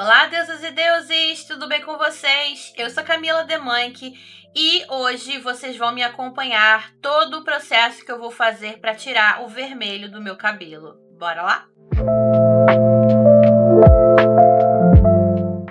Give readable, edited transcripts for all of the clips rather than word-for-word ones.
Olá, deusas e deuses! Tudo bem com vocês? Eu sou Camila Demanque e hoje vocês vão me acompanhar todo o processo que eu vou fazer para tirar o vermelho do meu cabelo. Bora lá?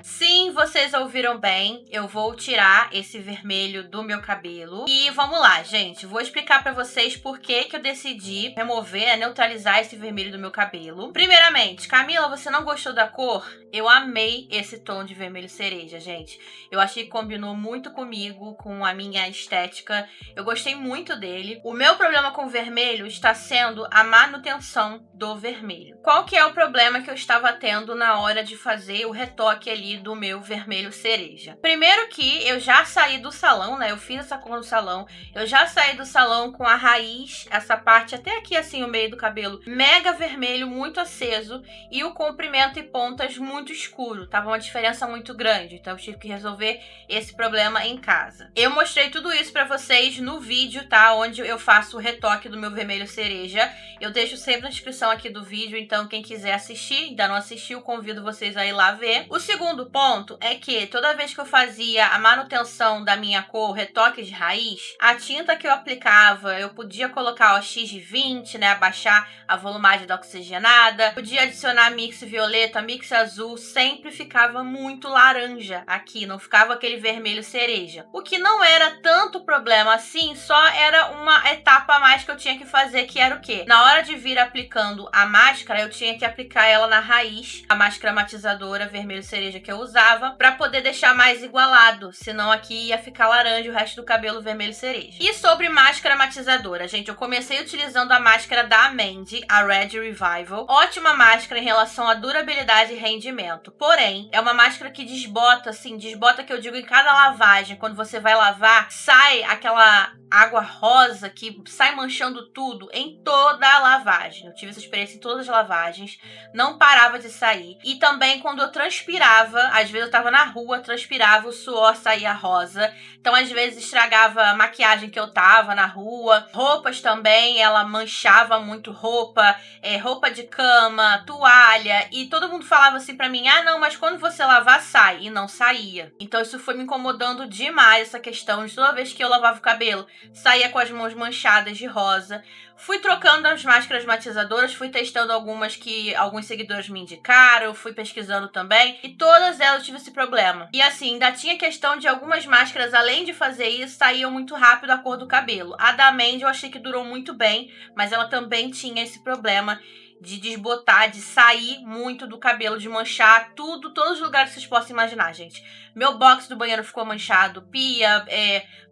Sim, vocês ouviram bem, eu vou tirar esse vermelho do meu cabelo. E vamos lá, gente, vou explicar pra vocês por que eu decidi remover, neutralizar esse vermelho do meu cabelo. Primeiramente, Camila, você não gostou da cor? Eu amei esse tom de vermelho cereja, gente. Eu achei que combinou muito comigo, com a minha estética. Eu gostei muito dele. O meu problema com o vermelho está sendo a manutenção do vermelho. Qual que é o problema que eu estava tendo na hora de fazer o retoque ali do meu vermelho cereja? Primeiro que eu já saí do salão, né? Eu fiz essa cor no salão. Eu já saí do salão com a raiz, essa parte até aqui assim, o meio do cabelo, mega vermelho, muito aceso, e o comprimento e pontas muito escuro. Tava uma diferença muito grande, então eu tive que resolver esse problema em casa. Eu mostrei tudo isso pra vocês no vídeo, tá? Onde eu faço o retoque do meu vermelho cereja. Eu deixo sempre na descrição aqui do vídeo, então quem quiser assistir, ainda não assistiu, convido vocês a ir lá ver. O segundo ponto é que toda vez que eu fazia a manutenção da minha cor, retoque de raiz, a tinta que eu aplicava, eu podia colocar o X de 20, né, abaixar a volumagem da oxigenada, podia adicionar mix violeta, mix azul, sempre ficava muito laranja aqui, não ficava aquele vermelho cereja. O que não era tanto problema assim, só era uma etapa a mais que eu tinha que fazer, que era o quê? Na hora de vir aplicando a máscara, eu tinha que aplicar ela na raiz, a máscara matizadora vermelho cereja que eu usava, pra poder deixar mais igualado, senão aqui ia ficar laranja o resto do cabelo vermelho cereja. E sobre máscara matizadora, gente, eu comecei utilizando a máscara da Mandy, a Red Revival. Ótima máscara em relação à durabilidade e rendimento, porém, é uma máscara que desbota, assim, desbota que eu digo em cada lavagem, quando você vai lavar, sai aquela água rosa que sai manchando tudo em toda a lavagem. Eu tive essa experiência em todas as lavagens, não parava de sair. E também quando eu transpirava, às vezes eu tava na rua, transpirava, o suor saía rosa. Então às vezes estragava a maquiagem que eu tava na rua. Roupas também, ela manchava muito roupa, roupa de cama, toalha. E todo mundo falava assim pra mim, ah não, mas quando você lavar sai. E não saía. Então isso foi me incomodando demais, essa questão de toda vez que eu lavava o cabelo, saía com as mãos manchadas de rosa. Fui trocando as máscaras matizadoras, fui testando algumas que alguns seguidores me indicaram, fui pesquisando também, e todas elas tive esse problema. E assim, ainda tinha questão de algumas máscaras, além de fazer isso, saíam muito rápido a cor do cabelo. A da Mandy eu achei que durou muito bem, mas ela também tinha esse problema de desbotar, de sair muito do cabelo, de manchar tudo, todos os lugares que vocês possam imaginar, gente. Meu box do banheiro ficou manchado, pia,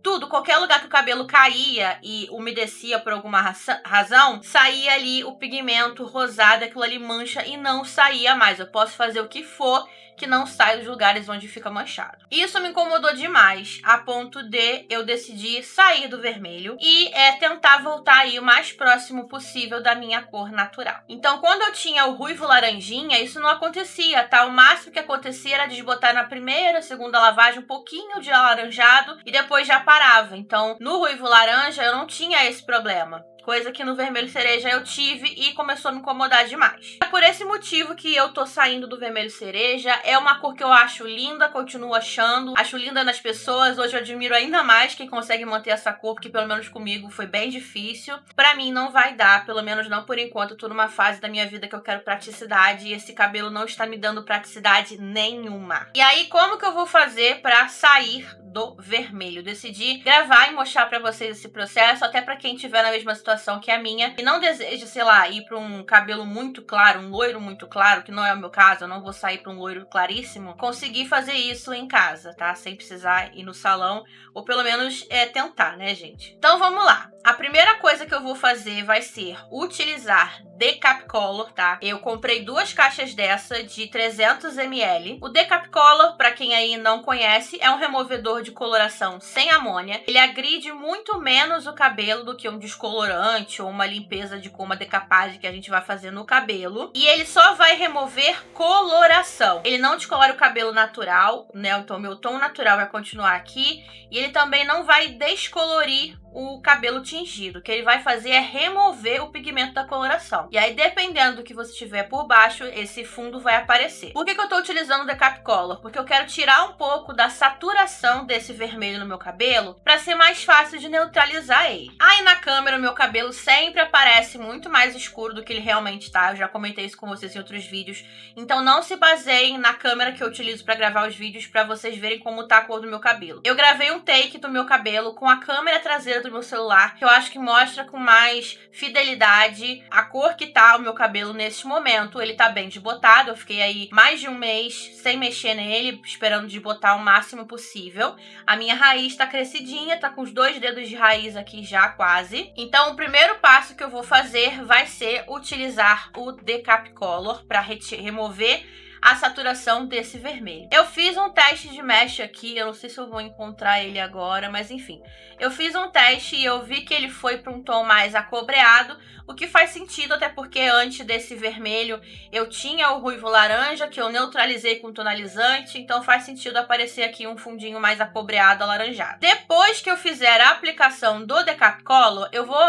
tudo, qualquer lugar que o cabelo caía e umedecia por alguma razão, saía ali o pigmento rosado, aquilo ali mancha e não saía mais. Eu posso fazer o que for que não sai dos lugares onde fica manchado. Isso me incomodou demais, a ponto de eu decidir sair do vermelho e tentar voltar aí o mais próximo possível da minha cor natural. Então, quando eu tinha o ruivo laranjinha, isso não acontecia, tá? O máximo que acontecia era desbotar na primeira, segunda lavagem um pouquinho de alaranjado e depois já parava. Então, no ruivo laranja eu não tinha esse problema. Coisa que no vermelho cereja eu tive e começou a me incomodar demais. É por esse motivo que eu tô saindo do vermelho cereja. É uma cor que eu acho linda, continuo achando. Acho linda nas pessoas. Hoje eu admiro ainda mais quem consegue manter essa cor, porque pelo menos comigo foi bem difícil. Pra mim não vai dar, pelo menos não por enquanto. Eu tô numa fase da minha vida que eu quero praticidade e esse cabelo não está me dando praticidade nenhuma. E aí, como que eu vou fazer pra sair do vermelho? Decidi gravar e mostrar pra vocês esse processo, até pra quem tiver na mesma situação que a minha e não deseja, sei lá, ir pra um cabelo muito claro, um loiro muito claro, que não é o meu caso, eu não vou sair pra um loiro claríssimo, conseguir fazer isso em casa, tá? Sem precisar ir no salão, ou pelo menos tentar, né, gente? Então vamos lá. A primeira coisa que eu vou fazer vai ser utilizar Decap Color, tá? Eu comprei 2 caixas dessa de 300 ml. O Decap Color, pra quem aí não conhece, é um removedor de coloração sem amônia. Ele agride muito menos o cabelo do que um descolorante esfoliante ou uma limpeza de uma decapagem que a gente vai fazer no cabelo. E ele só vai remover coloração. Ele não descolora o cabelo natural, né? Então meu tom natural vai continuar aqui. E ele também não vai descolorir o cabelo tingido. O que ele vai fazer é remover o pigmento da coloração. E aí, dependendo do que você tiver por baixo, esse fundo vai aparecer. Por que eu tô utilizando o Decap Color? Porque eu quero tirar um pouco da saturação desse vermelho no meu cabelo para ser mais fácil de neutralizar ele. Aí na câmera o meu cabelo sempre aparece muito mais escuro do que ele realmente tá. Eu já comentei isso com vocês em outros vídeos. Então não se baseiem na câmera que eu utilizo para gravar os vídeos para vocês verem como tá a cor do meu cabelo. Eu gravei um take do meu cabelo com a câmera traseira do meu celular, que eu acho que mostra com mais fidelidade a cor que tá o meu cabelo nesse momento. Ele tá bem desbotado, eu fiquei aí mais de um mês sem mexer nele, esperando desbotar o máximo possível. A minha raiz tá crescidinha, tá com os 2 dedos de raiz aqui já quase. Então o primeiro passo que eu vou fazer vai ser utilizar o Decap Color para remover a saturação desse vermelho. Eu fiz um teste de mesh aqui, eu não sei se eu vou encontrar ele agora, mas enfim. Eu fiz um teste e eu vi que ele foi para um tom mais acobreado, o que faz sentido, até porque antes desse vermelho eu tinha o ruivo laranja, que eu neutralizei com tonalizante, então faz sentido aparecer aqui um fundinho mais acobreado, alaranjado. Depois que eu fizer a aplicação do Decap Color, eu vou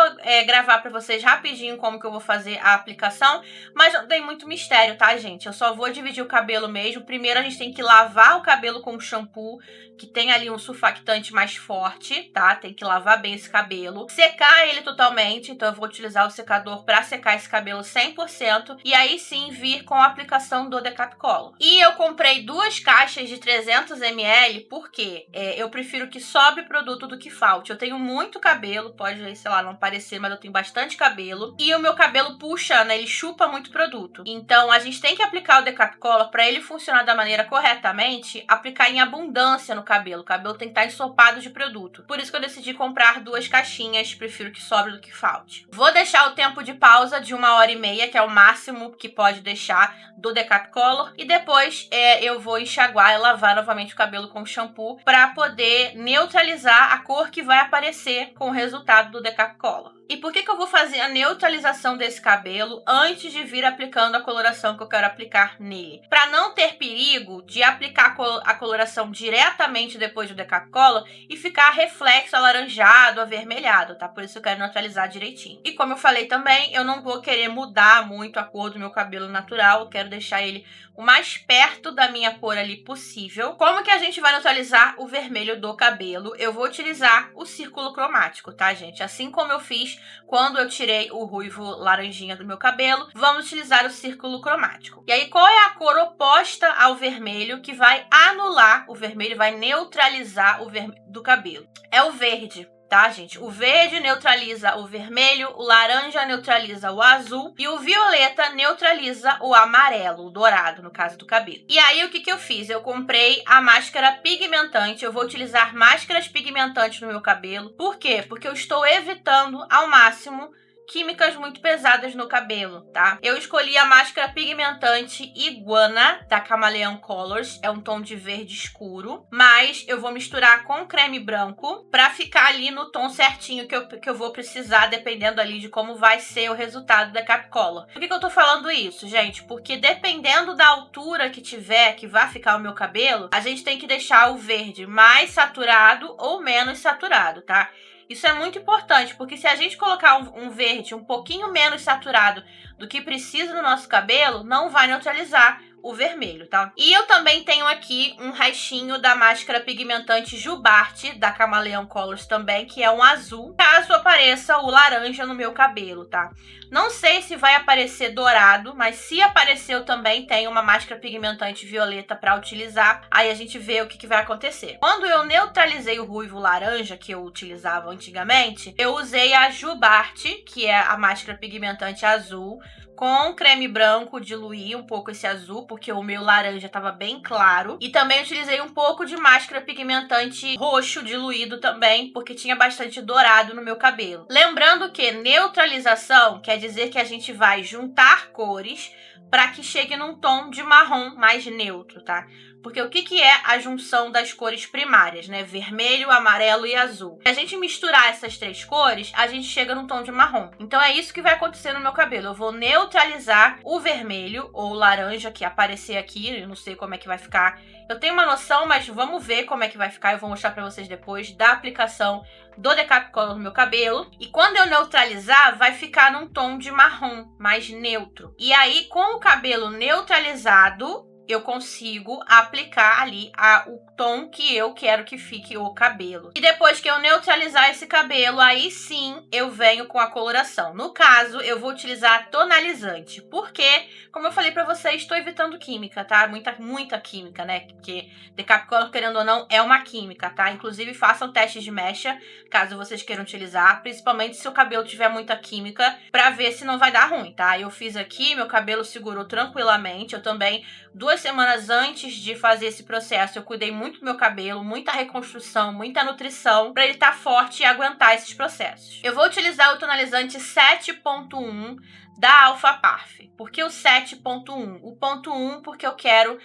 gravar para vocês rapidinho como que eu vou fazer a aplicação, mas não tem muito mistério, tá, gente? Eu só vou dividir o cabelo mesmo. Primeiro a gente tem que lavar o cabelo com shampoo, que tem ali um surfactante mais forte, tá? Tem que lavar bem esse cabelo. Secar ele totalmente, então eu vou utilizar o secador para secar esse cabelo 100%. E aí sim vir com a aplicação do Decap Color. E eu comprei 2 caixas de 300 ml, porque eu prefiro que sobre produto do que falte. Eu tenho muito cabelo, pode, sei lá, não parecer, mas eu tenho bastante cabelo. E o meu cabelo puxa, né? Ele chupa muito produto. Então a gente tem que aplicar o Decap Color para ele funcionar da maneira corretamente, aplicar em abundância no cabelo. O cabelo tem que estar ensopado de produto. Por isso que eu decidi comprar 2 caixinhas, prefiro que sobre do que falte. Vou deixar o tempo de pausa de 1h30, que é o máximo que pode deixar do Decap Color, e depois eu vou enxaguar e lavar novamente o cabelo com shampoo para poder neutralizar a cor que vai aparecer com o resultado do Decap Color. E por que eu vou fazer a neutralização desse cabelo antes de vir aplicando a coloração que eu quero aplicar nele? Para não ter perigo de aplicar a coloração diretamente depois do Decap Color e ficar reflexo alaranjado, avermelhado, tá? Por isso eu quero neutralizar direitinho. E como eu falei também, eu não vou querer mudar muito a cor do meu cabelo natural, eu quero deixar ele o mais perto da minha cor ali possível. Como que a gente vai neutralizar o vermelho do cabelo? Eu vou utilizar o círculo cromático, tá, gente? Assim como eu fiz quando eu tirei o ruivo laranjinha do meu cabelo, vamos utilizar o círculo cromático. E aí, qual é a cor oposta ao vermelho que vai anular o vermelho, vai neutralizar o vermelho do cabelo? É o verde. Tá, gente? O verde neutraliza o vermelho, o laranja neutraliza o azul e o violeta neutraliza o amarelo, o dourado, no caso do cabelo. E aí, o que eu fiz? Eu comprei a máscara pigmentante. Eu vou utilizar máscaras pigmentantes no meu cabelo. Por quê? Porque eu estou evitando ao máximo químicas muito pesadas no cabelo, tá? Eu escolhi a máscara pigmentante Iguana da Chameleon Colors, é um tom de verde escuro, mas eu vou misturar com creme branco pra ficar ali no tom certinho que eu vou precisar, dependendo ali de como vai ser o resultado da Decap Color. Por que eu tô falando isso, gente? Porque dependendo da altura que tiver, que vai ficar o meu cabelo, a gente tem que deixar o verde mais saturado ou menos saturado, tá? Isso é muito importante, porque se a gente colocar um verde um pouquinho menos saturado do que precisa no nosso cabelo, não vai neutralizar o vermelho, tá? E eu também tenho aqui um restinho da máscara pigmentante Jubarte, da Chameleon Colors também, que é um azul, caso apareça o laranja no meu cabelo, tá? Não sei se vai aparecer dourado, mas se aparecer eu também tenho uma máscara pigmentante violeta para utilizar, aí a gente vê o que vai acontecer. Quando eu neutralizei o ruivo laranja, que eu utilizava antigamente, eu usei a Jubarte, que é a máscara pigmentante azul, com creme branco, diluí um pouco esse azul, porque o meu laranja estava bem claro. E também utilizei um pouco de máscara pigmentante roxo diluído também, porque tinha bastante dourado no meu cabelo. Lembrando que neutralização quer dizer que a gente vai juntar cores para que chegue num tom de marrom mais neutro, tá? Porque o que é a junção das cores primárias, né? Vermelho, amarelo e azul. Se a gente misturar essas 3 cores, a gente chega num tom de marrom. Então é isso que vai acontecer no meu cabelo. Eu vou neutralizar o vermelho ou o laranja que aparecer aqui. Eu não sei como é que vai ficar. Eu tenho uma noção, mas vamos ver como é que vai ficar. Eu vou mostrar pra vocês depois da aplicação do Decap Color no meu cabelo. E quando eu neutralizar, vai ficar num tom de marrom, mais neutro. E aí, com o cabelo neutralizado, eu consigo aplicar ali o tom que eu quero que fique o cabelo. E depois que eu neutralizar esse cabelo, aí sim eu venho com a coloração. No caso, eu vou utilizar tonalizante, porque, como eu falei pra vocês, estou evitando química, tá? Muita química, né? Porque Decap Color, querendo ou não, é uma química, tá? Inclusive, façam testes de mecha, caso vocês queiram utilizar, principalmente se o cabelo tiver muita química, pra ver se não vai dar ruim, tá? Eu fiz aqui, meu cabelo segurou tranquilamente. Eu também, 2 semanas antes de fazer esse processo, eu cuidei muito do meu cabelo, muita reconstrução, muita nutrição, para ele estar forte e aguentar esses processos. Eu vou utilizar o tonalizante 7.1 da Alpha Parf. Por que o 7.1? O ponto 1 porque eu quero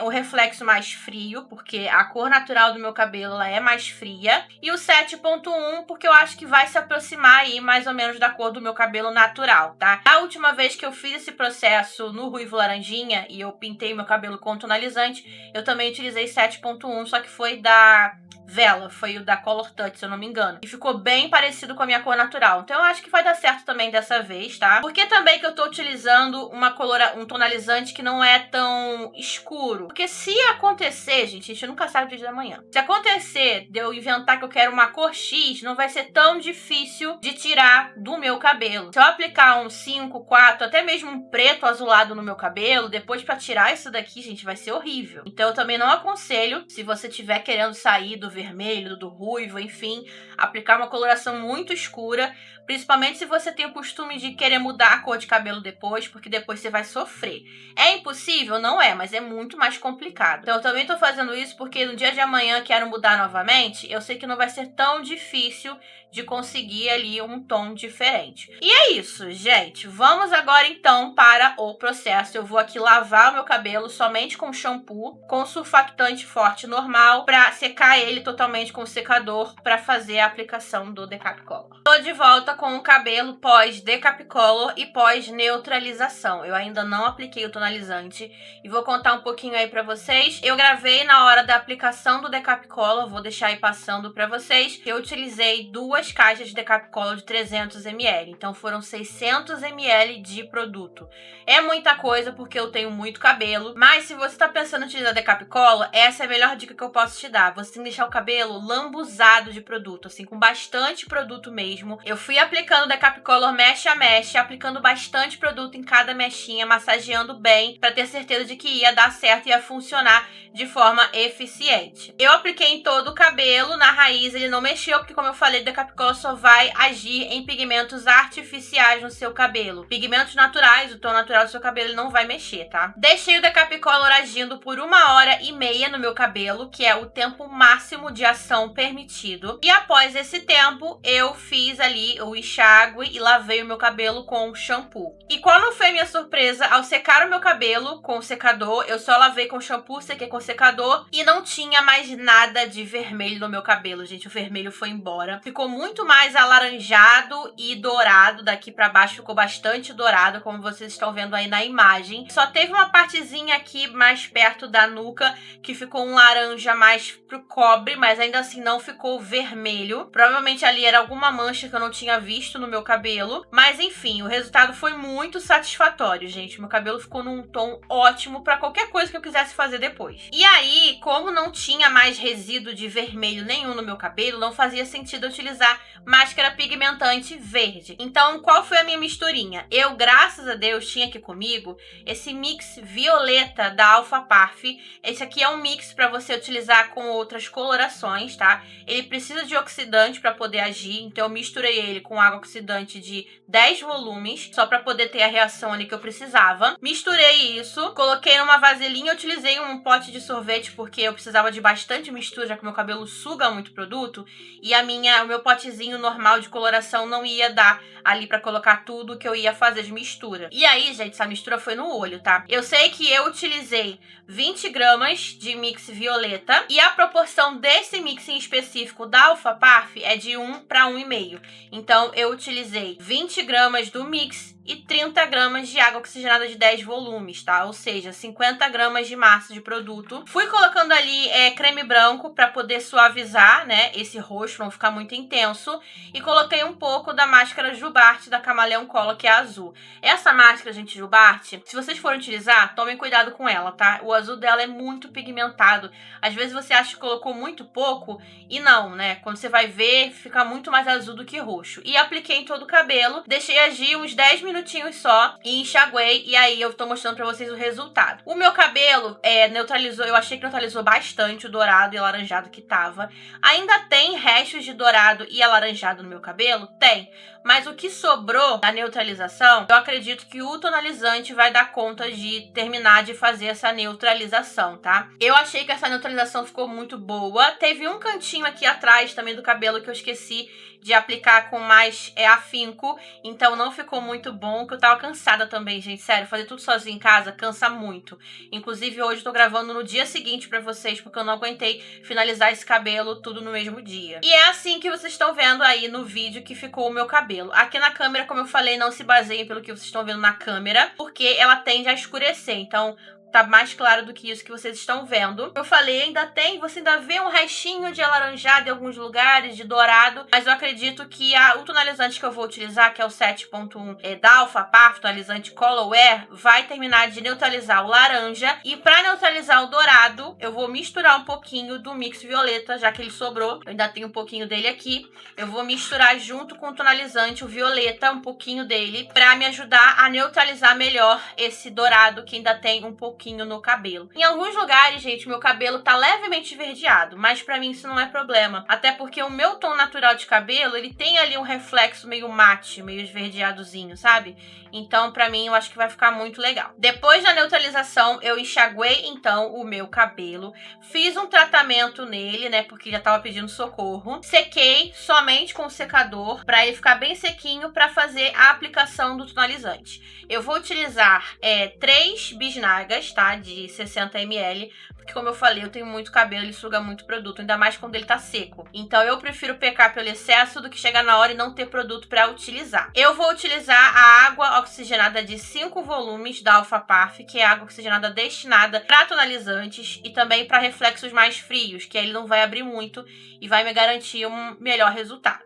o reflexo mais frio, porque a cor natural do meu cabelo ela é mais fria. E o 7.1 porque eu acho que vai se aproximar aí mais ou menos da cor do meu cabelo natural, tá? A última vez que eu fiz esse processo no ruivo laranjinha e eu pintei meu cabelo com tonalizante, eu também utilizei 7.1, só que foi da Vela, foi o da Color Touch, se eu não me engano. E ficou bem parecido com a minha cor natural. Então eu acho que vai dar certo também dessa vez, tá? Porque também que eu tô utilizando um tonalizante que não é tão escuro. Porque se acontecer, gente, a gente nunca sabe o dia da manhã. Se acontecer de eu inventar que eu quero uma cor X, não vai ser tão difícil de tirar do meu cabelo. Se eu aplicar um 5, 4, até mesmo um preto azulado no meu cabelo, depois pra tirar isso daqui, gente, vai ser horrível. Então eu também não aconselho, se você estiver querendo sair do vermelho, do ruivo, enfim, aplicar uma coloração muito escura, principalmente se você tem o costume de querer mudar a cor de cabelo depois, porque depois você vai sofrer. É impossível? Não é, mas é muito mais complicado. Então eu também tô fazendo isso porque no dia de amanhã quero mudar novamente, eu sei que não vai ser tão difícil de conseguir ali um tom diferente. E é isso, gente. Vamos agora então para o processo. Eu vou aqui lavar o meu cabelo somente com shampoo, com surfactante forte normal, para secar ele totalmente com o secador para fazer a aplicação do Decap Color. Tô de volta com o cabelo pós Decap Color e pós neutralização. Eu ainda não apliquei o tonalizante e vou contar um pouquinho aí para vocês. Eu gravei na hora da aplicação do Decap Color, vou deixar aí passando para vocês. Eu utilizei 2 caixas de Decap Color de 300 ml, então foram 600 ml de produto. É muita coisa porque eu tenho muito cabelo, mas se você tá pensando em utilizar Decap Color, essa é a melhor dica que eu posso te dar. Você tem que deixar o cabelo lambuzado de produto, assim, com bastante produto mesmo. Eu fui aplicando Decap Color mecha a mecha, aplicando bastante produto em cada mechinha, massageando bem, pra ter certeza de que ia dar certo e ia funcionar de forma eficiente. Eu apliquei em todo o cabelo, na raiz ele não mexeu, porque como eu falei, o Decap Color só vai agir em pigmentos artificiais no seu cabelo. Pigmentos naturais, o tom natural do seu cabelo, ele não vai mexer, tá? Deixei o Decap Color agindo por 1h30 no meu cabelo, que é o tempo máximo de ação permitido. E após esse tempo, eu fiz ali o enxágue e lavei o meu cabelo com shampoo. E qual não foi a minha surpresa? Ao secar o meu cabelo com o secador, eu só lavei com shampoo, sequei com secador e não tinha mais nada de vermelho no meu cabelo, gente. O vermelho foi embora. Ficou muito mais alaranjado e dourado. Daqui pra baixo ficou bastante dourado, como vocês estão vendo aí na imagem. Só teve uma partezinha aqui mais perto da nuca que ficou um laranja mais pro cobre, mas ainda assim não ficou vermelho. Provavelmente ali era alguma mancha que eu não tinha visto no meu cabelo. Mas enfim, o resultado foi muito satisfatório, gente. Meu cabelo ficou num tom ótimo pra qualquer coisa que eu quisesse fazer depois. E aí, como não tinha mais resíduo de vermelho nenhum no meu cabelo, não fazia sentido eu utilizar máscara pigmentante verde. Então, qual foi a minha misturinha? Eu, graças a Deus, tinha aqui comigo esse mix violeta da Alpha Parf. Esse aqui é um mix para você utilizar com outras colorações colorações, tá? Ele precisa de oxidante para poder agir, então eu misturei ele com água oxidante de 10 volumes, só para poder ter a reação ali que eu precisava. Misturei isso, coloquei numa vasilhinha, utilizei um pote de sorvete porque eu precisava de bastante mistura, já que meu cabelo suga muito produto, e o meu potezinho normal de coloração não ia dar ali para colocar tudo que eu ia fazer de mistura. E aí, gente, essa mistura foi no olho, tá? Eu sei que eu utilizei 20 gramas de mix violeta e a proporção desse mix em específico da Alpha Parf é de 1 para 1,5. Então, eu utilizei 20 gramas do mix e 30 gramas de água oxigenada de 10 volumes, tá? Ou seja, 50 gramas de massa de produto. Fui colocando ali creme branco para poder suavizar, né, esse rosto, não ficar muito intenso. E coloquei um pouco da máscara Jubarte da Camaleão Cola, que é azul. Essa máscara, gente, Jubarte, se vocês forem utilizar, tomem cuidado com ela, tá? O azul dela é muito pigmentado. Às vezes você acha que colocou muito pouco e não, né? Quando você vai ver, fica muito mais azul do que roxo. E apliquei em todo o cabelo, deixei agir uns 10 minutinhos só e enxaguei, e aí eu tô mostrando pra vocês o resultado. O meu cabelo neutralizou, eu achei que neutralizou bastante o dourado e alaranjado que tava. Ainda tem restos de dourado e alaranjado no meu cabelo? Tem. Mas o que sobrou da neutralização, eu acredito que o tonalizante vai dar conta de terminar de fazer essa neutralização, tá? Eu achei que essa neutralização ficou muito boa. Teve um cantinho aqui atrás também do cabelo que eu esqueci de aplicar com mais afinco, então não ficou muito bom, que eu tava cansada também, gente, sério, fazer tudo sozinha em casa cansa muito. Inclusive hoje eu tô gravando no dia seguinte pra vocês, porque eu não aguentei finalizar esse cabelo tudo no mesmo dia. E é assim que vocês estão vendo aí no vídeo que ficou o meu cabelo. Aqui na câmera, como eu falei, não se baseiem pelo que vocês estão vendo na câmera, porque ela tende a escurecer, então tá mais claro do que isso que vocês estão vendo. Eu falei, você ainda vê um restinho de alaranjado em alguns lugares, de dourado, mas eu acredito que o tonalizante que eu vou utilizar, que é o 7.1 da Alpha Parf, tonalizante Color Wear, vai terminar de neutralizar o laranja, e para neutralizar o dourado, eu vou misturar um pouquinho do mix violeta, já que ele sobrou, eu ainda tenho um pouquinho dele aqui, eu vou misturar junto com o tonalizante, o violeta, um pouquinho dele, para me ajudar a neutralizar melhor esse dourado que ainda tem um pouquinho no cabelo. Em alguns lugares, gente, meu cabelo tá levemente esverdeado, mas pra mim isso não é problema. Até porque o meu tom natural de cabelo, ele tem ali um reflexo meio mate, meio esverdeadozinho, sabe? Então, pra mim, eu acho que vai ficar muito legal. Depois da neutralização, eu enxaguei, então, o meu cabelo. Fiz um tratamento nele, né, porque já tava pedindo socorro. Sequei somente com o secador, pra ele ficar bem sequinho, pra fazer a aplicação do tonalizante. Eu vou utilizar 3 bisnagas, tá? De 60 ml, porque como eu falei, eu tenho muito cabelo, ele suga muito produto, ainda mais quando ele tá seco. Então eu prefiro pecar pelo excesso do que chegar na hora e não ter produto pra utilizar. Eu vou utilizar a água oxigenada de 5 volumes da Alpha Parf, que é água oxigenada destinada para tonalizantes e também para reflexos mais frios, que aí ele não vai abrir muito e vai me garantir um melhor resultado.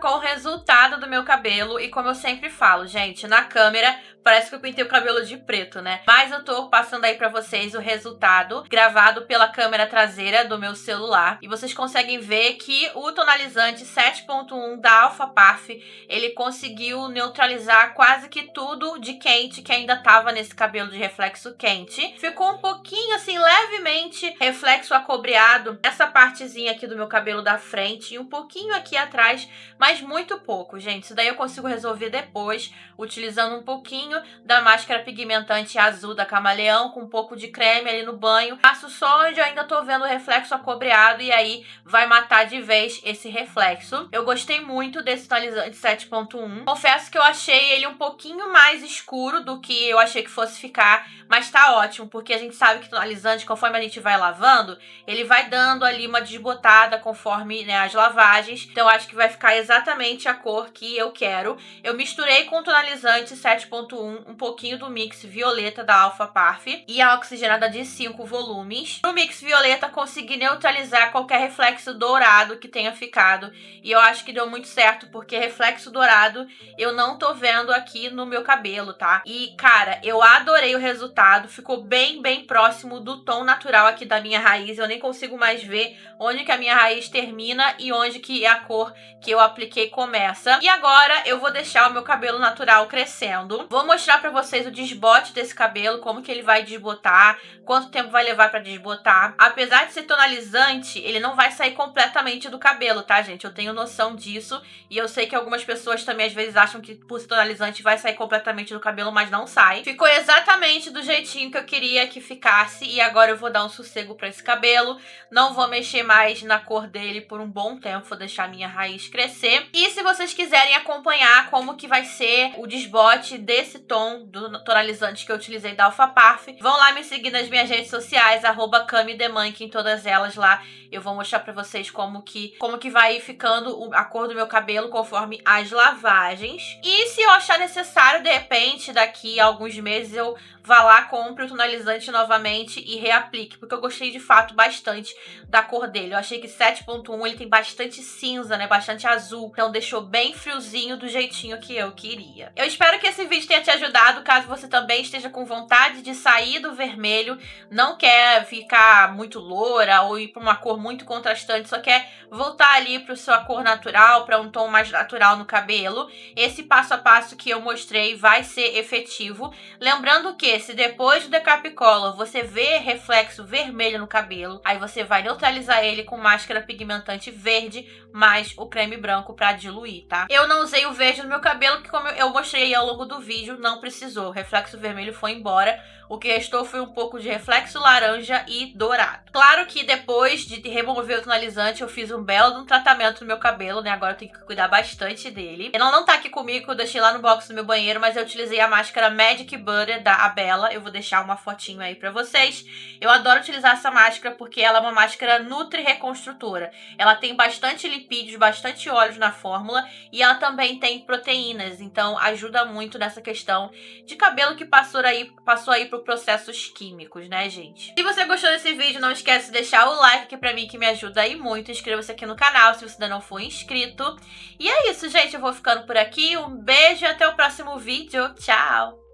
Com o resultado do meu cabelo, e como eu sempre falo, gente, na câmera parece que eu pintei o cabelo de preto, né? Mas eu tô passando aí pra vocês o resultado gravado pela câmera traseira do meu celular, e vocês conseguem ver que o tonalizante 7.1 da Alpha Parf, ele conseguiu neutralizar quase que tudo de quente que ainda tava nesse cabelo de reflexo quente. Ficou um pouquinho assim, levemente reflexo acobreado nessa partezinha aqui do meu cabelo da frente e um pouquinho aqui atrás, mas muito pouco, gente. Isso daí eu consigo resolver depois, utilizando um pouquinho da máscara pigmentante azul da Camaleão, com um pouco de creme ali no banho. Passo só onde eu ainda tô vendo o reflexo acobreado, e aí vai matar de vez esse reflexo. Eu gostei muito desse tonalizante 7.1. Confesso que eu achei ele um pouquinho mais escuro do que eu achei que fosse ficar, mas tá ótimo, porque a gente sabe que tonalizante, conforme a gente vai lavando, ele vai dando ali uma desbotada conforme, né, as lavagens. Então eu acho que vai ficar exatamente a cor que eu quero. Eu misturei com o tonalizante 7.1 um pouquinho do mix violeta da Alpha Parfum e a oxigenada de 5 volumes. No mix violeta, consegui neutralizar qualquer reflexo dourado que tenha ficado. E eu acho que deu muito certo, porque reflexo dourado eu não tô vendo aqui no meu cabelo, tá? E, cara, eu adorei o resultado. Ficou bem próximo do tom natural aqui da minha raiz. Eu nem consigo mais ver onde que a minha raiz termina e onde que a cor que eu apliquei começa. E agora eu vou deixar o meu cabelo natural crescendo. Vou mostrar pra vocês o desbote desse cabelo, como que ele vai desbotar, quanto tempo vai levar pra desbotar. Apesar de ser tonalizante, ele não vai sair completamente do cabelo, tá, gente? Eu tenho noção disso e eu sei que algumas pessoas também às vezes acham que por ser tonalizante vai sair completamente do cabelo, mas não sai. Ficou exatamente do jeitinho que eu queria que ficasse e agora eu vou dar um sossego pra esse cabelo. Não vou mexer mais na cor dele por um bom tempo, vou deixar a minha raiz crescer. E se vocês quiserem acompanhar como que vai ser o desbote desse tom do tonalizante que eu utilizei da Alpha Parfum, vão lá me seguir nas minhas redes sociais, @CamiDeMonk, em todas elas lá. Eu vou mostrar pra vocês como que vai ficando a cor do meu cabelo conforme as lavagens. E se eu achar necessário, de repente, daqui a alguns meses, eu vá lá, compre o tonalizante novamente e reaplique, porque eu gostei de fato bastante da cor dele. Eu achei que 7.1 ele tem bastante cinza, né, bastante azul, então deixou bem friozinho do jeitinho que eu queria. Eu espero que esse vídeo tenha te ajudado, caso você também esteja com vontade de sair do vermelho, não quer ficar muito loura ou ir para uma cor muito contrastante, só quer voltar ali para sua cor natural, para um tom mais natural no cabelo. Esse passo a passo que eu mostrei vai ser efetivo. Lembrando que se depois do Decapicolor você vê reflexo vermelho no cabelo, aí você vai neutralizar ele com máscara pigmentante verde mais o creme branco para diluir, tá? Eu não usei o verde no meu cabelo, que como eu mostrei ao longo do vídeo, não precisou. O reflexo vermelho foi embora. O que restou foi um pouco de reflexo laranja e dourado. Claro que depois de remover o tonalizante, eu fiz um belo tratamento no meu cabelo, né? Agora eu tenho que cuidar bastante dele. Ela não tá aqui comigo, eu deixei lá no box do meu banheiro, mas eu utilizei a máscara Magic Butter da Abela. Eu vou deixar uma fotinho aí pra vocês. Eu adoro utilizar essa máscara porque ela é uma máscara nutri-reconstrutora. Ela tem bastante lipídios, bastante óleos na fórmula e ela também tem proteínas, então ajuda muito nessa questão de cabelo que passou aí por processos químicos, né, gente? Se você gostou desse vídeo, não esquece de deixar o like aqui pra mim, que me ajuda aí muito. Inscreva-se aqui no canal se você ainda não for inscrito. E é isso, gente. Eu vou ficando por aqui. Um beijo e até o próximo vídeo. Tchau!